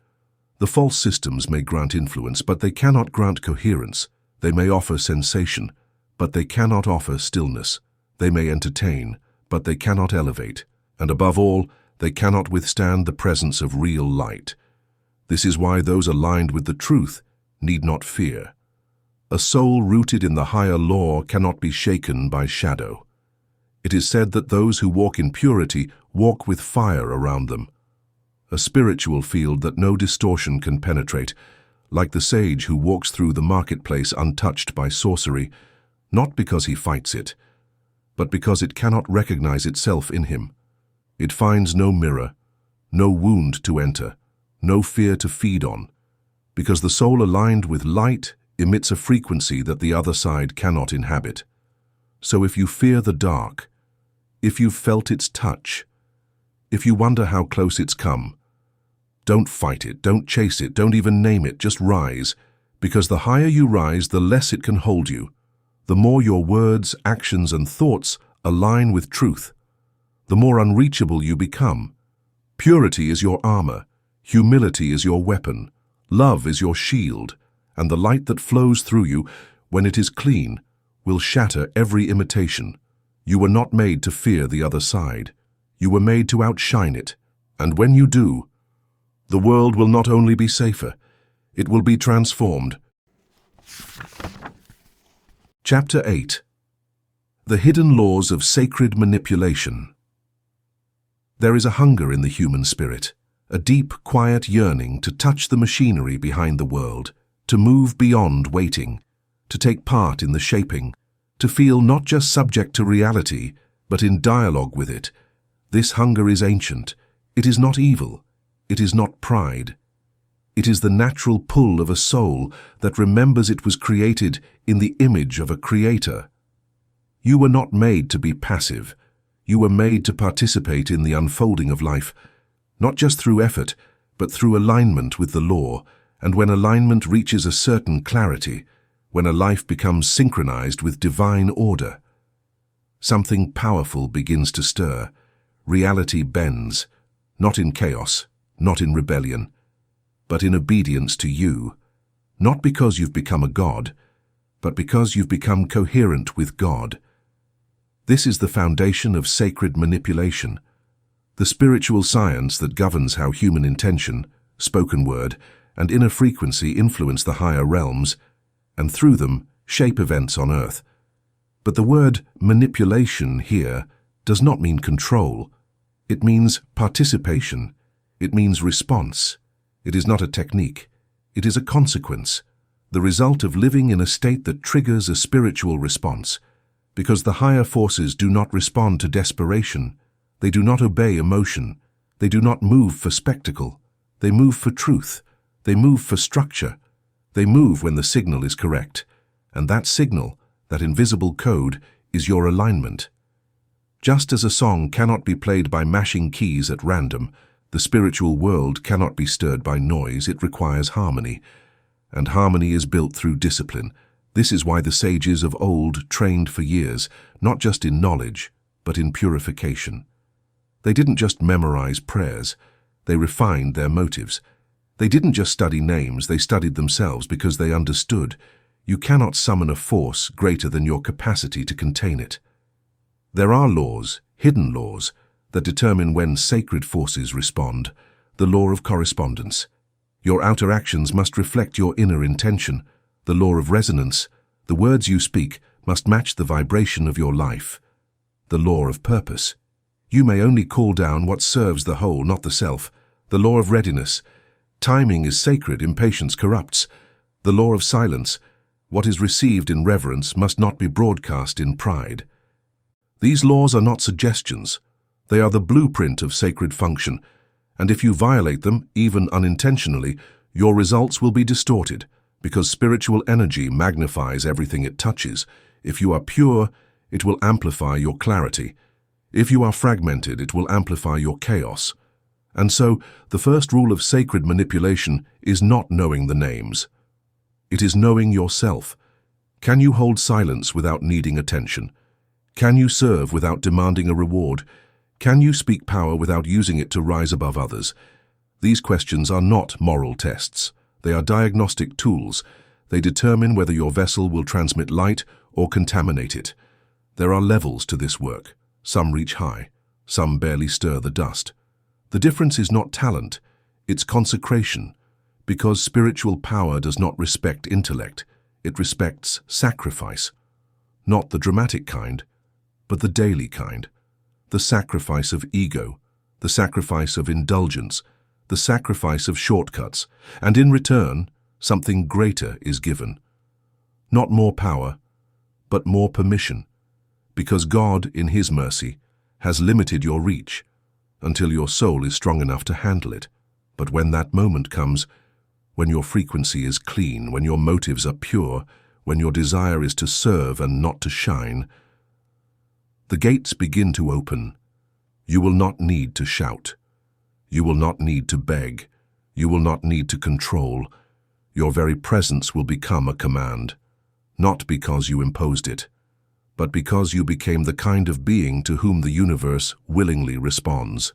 The false systems may grant influence, but they cannot grant coherence. They may offer sensation, but they cannot offer stillness. They may entertain, but they cannot elevate, and above all, they cannot withstand the presence of real light. This is why those aligned with the truth need not fear. A soul rooted in the higher law cannot be shaken by shadow. It is said that those who walk in purity walk with fire around them, a spiritual field that no distortion can penetrate, like the sage who walks through the marketplace untouched by sorcery, not because he fights it, but because it cannot recognize itself in him. It finds no mirror, no wound to enter, no fear to feed on, because the soul aligned with light emits a frequency that the other side cannot inhabit. So if you fear the dark, if you've felt its touch, if you wonder how close it's come, don't fight it, don't chase it, don't even name it, just rise, because the higher you rise, the less it can hold you. The more your words, actions, and thoughts align with truth, the more unreachable you become. Purity is your armor, humility is your weapon, love is your shield, and the light that flows through you, when it is clean, will shatter every imitation. You were not made to fear the other side. You were made to outshine it, and when you do, the world will not only be safer, it will be transformed. Chapter 8. The Hidden Laws of Sacred Manipulation. There is a hunger in the human spirit, a deep, quiet yearning to touch the machinery behind the world, to move beyond waiting, to take part in the shaping, to feel not just subject to reality, but in dialogue with it. This hunger is ancient. It is not evil. It is not pride. It is the natural pull of a soul that remembers it was created in the image of a creator. You were not made to be passive. You were made to participate in the unfolding of life, not just through effort, but through alignment with the law, and when alignment reaches a certain clarity, when a life becomes synchronized with divine order, something powerful begins to stir. Reality bends, not in chaos, not in rebellion, but in obedience to you, not because you've become a god, but because you've become coherent with God. This is the foundation of sacred manipulation, the spiritual science that governs how human intention, spoken word, and inner frequency influence the higher realms, and through them shape events on earth. But the word manipulation here does not mean control. It means participation. It means response. It is not a technique. It is a consequence, the result of living in a state that triggers a spiritual response, because the higher forces do not respond to desperation. They do not obey emotion. They do not move for spectacle. They move for truth. They move for structure. They move when the signal is correct. And that signal, that invisible code, is your alignment. Just as a song cannot be played by mashing keys at random, the spiritual world cannot be stirred by noise. It requires harmony. And harmony is built through discipline. This is why the sages of old trained for years, not just in knowledge, but in purification. They didn't just memorize prayers. They refined their motives. They didn't just study names. They studied themselves because they understood you cannot summon a force greater than your capacity to contain it. There are laws, hidden laws, that determine when sacred forces respond, the law of correspondence. Your outer actions must reflect your inner intention, the law of resonance. The words you speak must match the vibration of your life, the law of purpose. You may only call down what serves the whole, not the self, the law of readiness. Timing is sacred, impatience corrupts. The law of silence. What is received in reverence must not be broadcast in pride. These laws are not suggestions. They are the blueprint of sacred function, and if you violate them, even unintentionally, your results will be distorted, because spiritual energy magnifies everything it touches. If you are pure, it will amplify your clarity. If you are fragmented, it will amplify your chaos. And so, the first rule of sacred manipulation is not knowing the names. It is knowing yourself. Can you hold silence without needing attention? Can you serve without demanding a reward? Can you speak power without using it to rise above others? These questions are not moral tests. They are diagnostic tools. They determine whether your vessel will transmit light or contaminate it. There are levels to this work. Some reach high. Some barely stir the dust. The difference is not talent, it's consecration, because spiritual power does not respect intellect, it respects sacrifice. Not the dramatic kind, but the daily kind. The sacrifice of ego, the sacrifice of indulgence, the sacrifice of shortcuts, and in return, something greater is given. Not more power, but more permission, because God, in His mercy, has limited your reach, until your soul is strong enough to handle it. But when that moment comes, when your frequency is clean, when your motives are pure, when your desire is to serve and not to shine, the gates begin to open. You will not need to shout. You will not need to beg. You will not need to control. Your very presence will become a command, not because you imposed it, but because you became the kind of being to whom the universe willingly responds.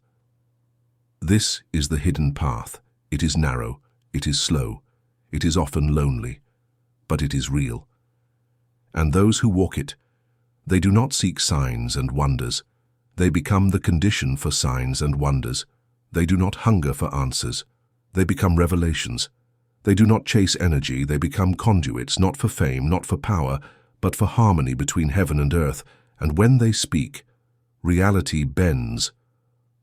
This is the hidden path. It is narrow, it is slow, it is often lonely, but it is real. And those who walk it, they do not seek signs and wonders. They become the condition for signs and wonders. They do not hunger for answers. They become revelations. They do not chase energy. They become conduits, not for fame, not for power, but for harmony between heaven and earth. And when they speak, reality bends,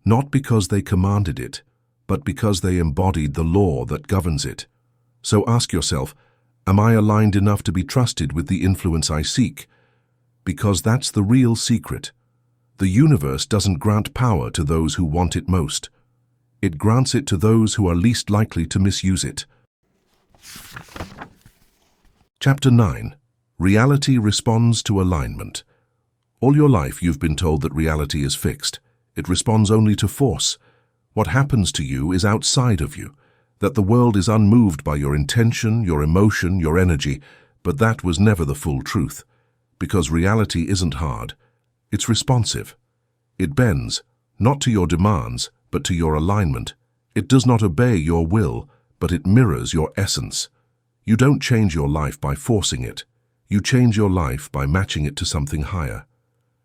not because they commanded it, but because they embodied the law that governs it. So ask yourself, am I aligned enough to be trusted with the influence I seek? Because that's the real secret. The universe doesn't grant power to those who want it most. It grants it to those who are least likely to misuse it. Chapter 9. Reality responds to alignment. All your life you've been told that reality is fixed. It responds only to force. what happens to you is outside of you, that the world is unmoved by your intention, your emotion, your energy, but that was never the full truth, because reality isn't hard. It's responsive. It bends, not to your demands, but to your alignment. It does not obey your will, but it mirrors your essence. You don't change your life by forcing it. You change your life by matching it to something higher.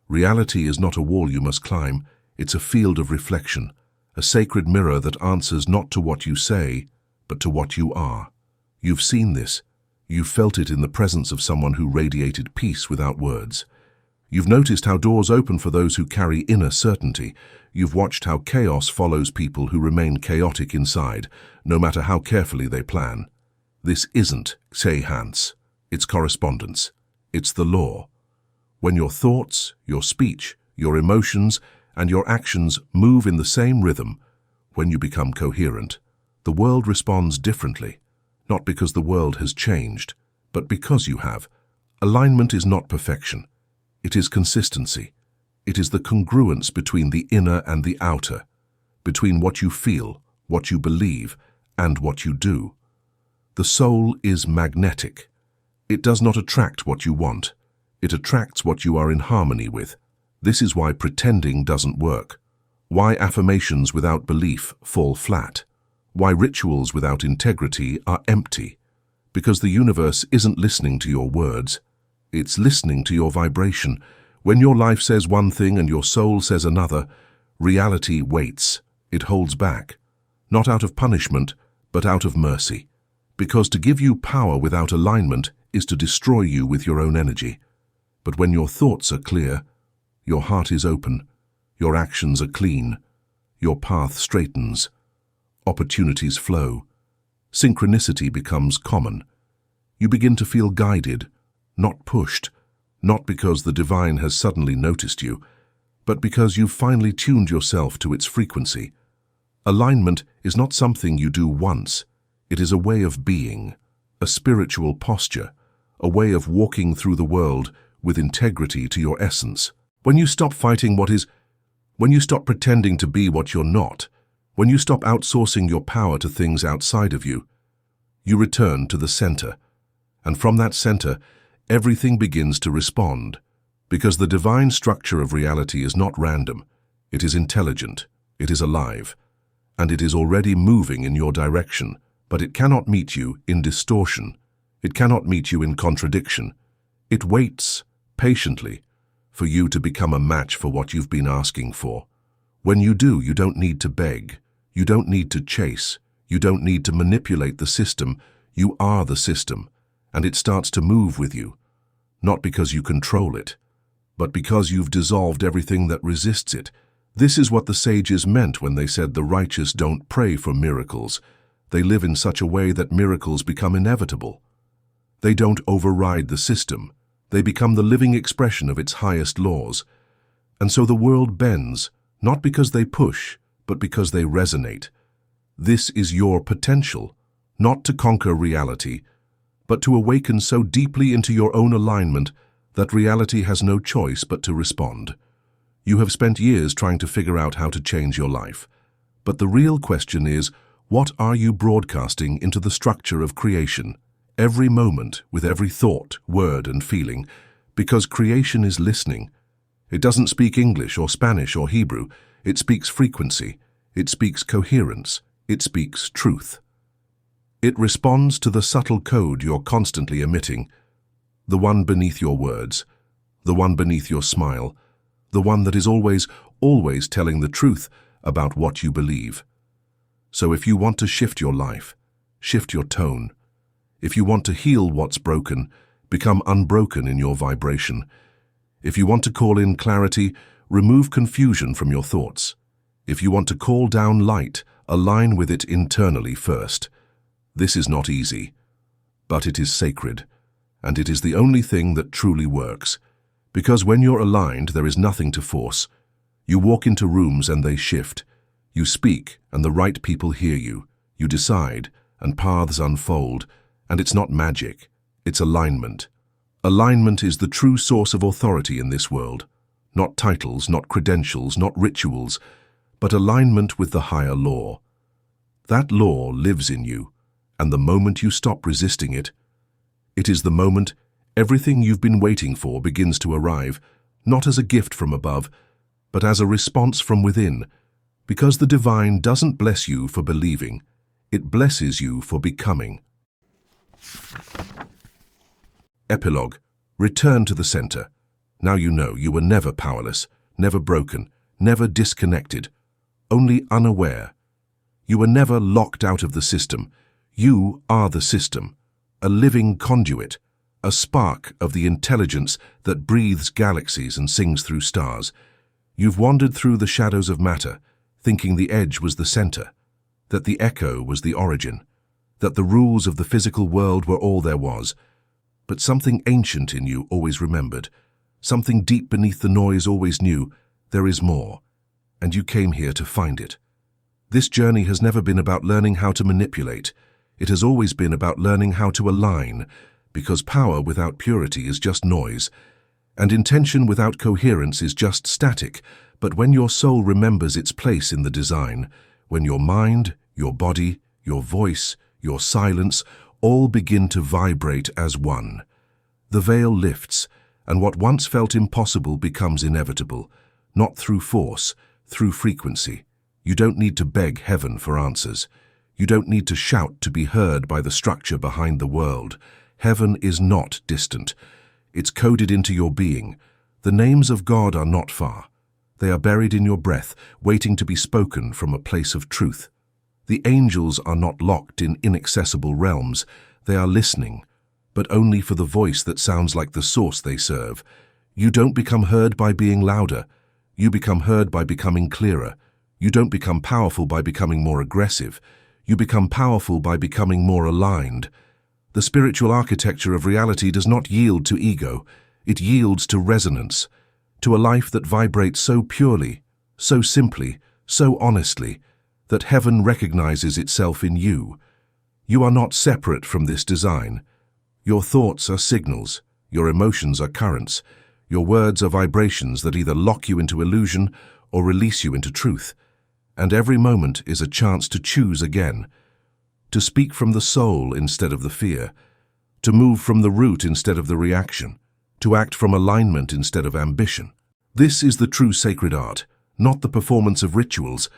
Reality is not a wall you must climb. It's a field of reflection, a sacred mirror that answers not to what you say, but to what you are. You've seen this. You've felt it in the presence of someone who radiated peace without words. You've noticed how doors open for those who carry inner certainty. You've watched how chaos follows people who remain chaotic inside, no matter how carefully they plan. This isn't coherence. It's correspondence. It's the law. When your thoughts, your speech, your emotions, and your actions move in the same rhythm, when you become coherent, the world responds differently, not because the world has changed, but because you have. Alignment is not perfection. It is consistency. It is the congruence between the inner and the outer, between what you feel, what you believe, and what you do. The soul is magnetic. It does not attract what you want. It attracts what you are in harmony with. This is why pretending doesn't work. Why affirmations without belief fall flat. Why rituals without integrity are empty. Because the universe isn't listening to your words. It's listening to your vibration. When your life says one thing and your soul says another, reality waits. It holds back. Not out of punishment, but out of mercy. Because to give you power without alignment is to destroy you with your own energy. But when your thoughts are clear, your heart is open, your actions are clean, your path straightens, opportunities flow, synchronicity becomes common. You begin to feel guided, not pushed, not because the divine has suddenly noticed you, but because you've finally tuned yourself to its frequency. Alignment is not something you do once. It is a way of being, a spiritual posture, a way of walking through the world with integrity to your essence. When you stop fighting what is, when you stop pretending to be what you're not, when you stop outsourcing your power to things outside of you, you return to the center. And from that center, everything begins to respond, because the divine structure of reality is not random. It is intelligent, it is alive, and it is already moving in your direction, but it cannot meet you in distortion. It cannot meet you in contradiction. It waits patiently for you to become a match for what you've been asking for. When you do, you don't need to beg. You don't need to chase. You don't need to manipulate the system. You are the system, and it starts to move with you, not because you control it, but because you've dissolved everything that resists it. This is what the sages meant when they said the righteous don't pray for miracles. They live in such a way that miracles become inevitable. They don't override the system. They become the living expression of its highest laws. And so the world bends, not because they push, but because they resonate. This is your potential, not to conquer reality, but to awaken so deeply into your own alignment that reality has no choice but to respond. You have spent years trying to figure out how to change your life. But the real question is, what are you broadcasting into the structure of creation? Every moment, with every thought, word, and feeling, because creation is listening. It doesn't speak English or Spanish or Hebrew. It speaks frequency. It speaks coherence. It speaks truth. It responds to the subtle code you're constantly emitting, the one beneath your words, the one beneath your smile, the one that is always telling the truth about what you believe. So if you want to shift your life, shift your tone. If you want to heal what's broken, become unbroken in your vibration. If you want to call in clarity, remove confusion from your thoughts. If you want to call down light, align with it internally first. This is not easy, but it is sacred, and it is the only thing that truly works. Because when you're aligned, there is nothing to force. You walk into rooms and they shift. You speak and the right people hear you. You decide and paths unfold. And it's not magic, it's alignment. Alignment is the true source of authority in this world. Not titles, not credentials, not rituals, but alignment with the higher law. That law lives in you, and the moment you stop resisting it, it is the moment everything you've been waiting for begins to arrive, not as a gift from above, but as a response from within, because the divine doesn't bless you for believing, it blesses you for becoming. Epilogue. Return to the center. Now you know you were never powerless, never broken, never disconnected, only unaware. You were never locked out of the system. You are the system, a living conduit, a spark of the intelligence that breathes galaxies and sings through stars. You've wandered through the shadows of matter, thinking the edge was the center, that the echo was the origin, that the rules of the physical world were all there was. But something ancient in you always remembered, something deep beneath the noise always knew, there is more, and you came here to find it. This journey has never been about learning how to manipulate. It has always been about learning how to align, because power without purity is just noise, and intention without coherence is just static. But when your soul remembers its place in the design, when your mind, your body, your voice, your silence all begin to vibrate as one, the veil lifts, and what once felt impossible becomes inevitable, not through force, through frequency. You don't need to beg heaven for answers. You don't need to shout to be heard by the structure behind the world. Heaven is not distant. It's coded into your being. The names of God are not far. They are buried in your breath, waiting to be spoken from a place of truth. The angels are not locked in inaccessible realms. They are listening, but only for the voice that sounds like the source they serve. You don't become heard by being louder. You become heard by becoming clearer. You don't become powerful by becoming more aggressive. You become powerful by becoming more aligned. The spiritual architecture of reality does not yield to ego. It yields to resonance, to a life that vibrates so purely, so simply, so honestly, that heaven recognizes itself in you. You are not separate from this design. Your thoughts are signals, your emotions are currents, your words are vibrations that either lock you into illusion or release you into truth. And every moment is a chance to choose again, to speak from the soul instead of the fear, to move from the root instead of the reaction, to act from alignment instead of ambition. This is the true sacred art, not the performance of rituals,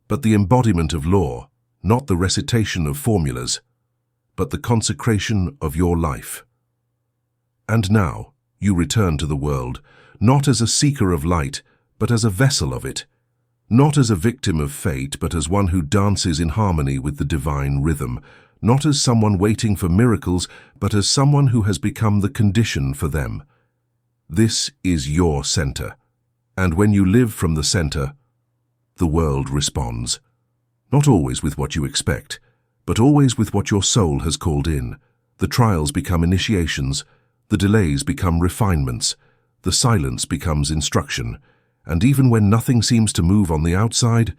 but the embodiment of law, not the recitation of formulas, but the consecration of your life. And now, you return to the world, not as a seeker of light, but as a vessel of it, not as a victim of fate, but as one who dances in harmony with the divine rhythm, not as someone waiting for miracles, but as someone who has become the condition for them. This is your center, and when you live from the center, the world responds. Not always with what you expect, but always with what your soul has called in. The trials become initiations, the delays become refinements, the silence becomes instruction, and even when nothing seems to move on the outside,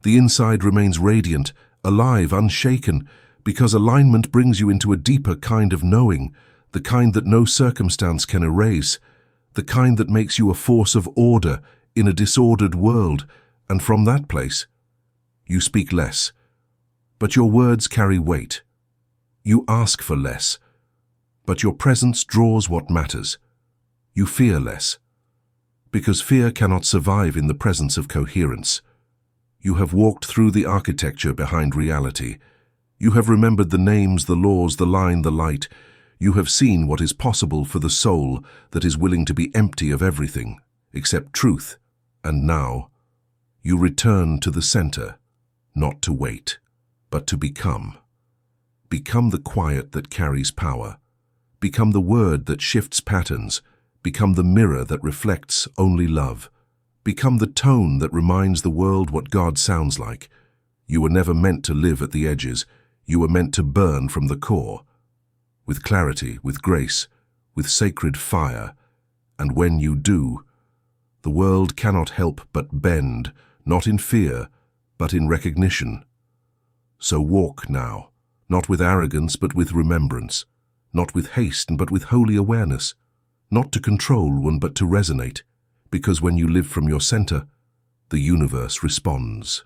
the inside remains radiant, alive, unshaken, because alignment brings you into a deeper kind of knowing, the kind that no circumstance can erase, the kind that makes you a force of order in a disordered world, and from that place, you speak less, but your words carry weight. You ask for less, but your presence draws what matters. You fear less, because fear cannot survive in the presence of coherence. You have walked through the architecture behind reality. You have remembered the names, the laws, the line, the light. You have seen what is possible for the soul that is willing to be empty of everything except truth. And now, you return to the center, not to wait, but to become. Become the quiet that carries power. Become the word that shifts patterns. Become the mirror that reflects only love. Become the tone that reminds the world what God sounds like. You were never meant to live at the edges. You were meant to burn from the core, with clarity, with grace, with sacred fire. And when you do, the world cannot help but bend, not in fear, but in recognition. So walk now, not with arrogance, but with remembrance, not with haste, but with holy awareness, not to control one, but to resonate, because when you live from your center, the universe responds.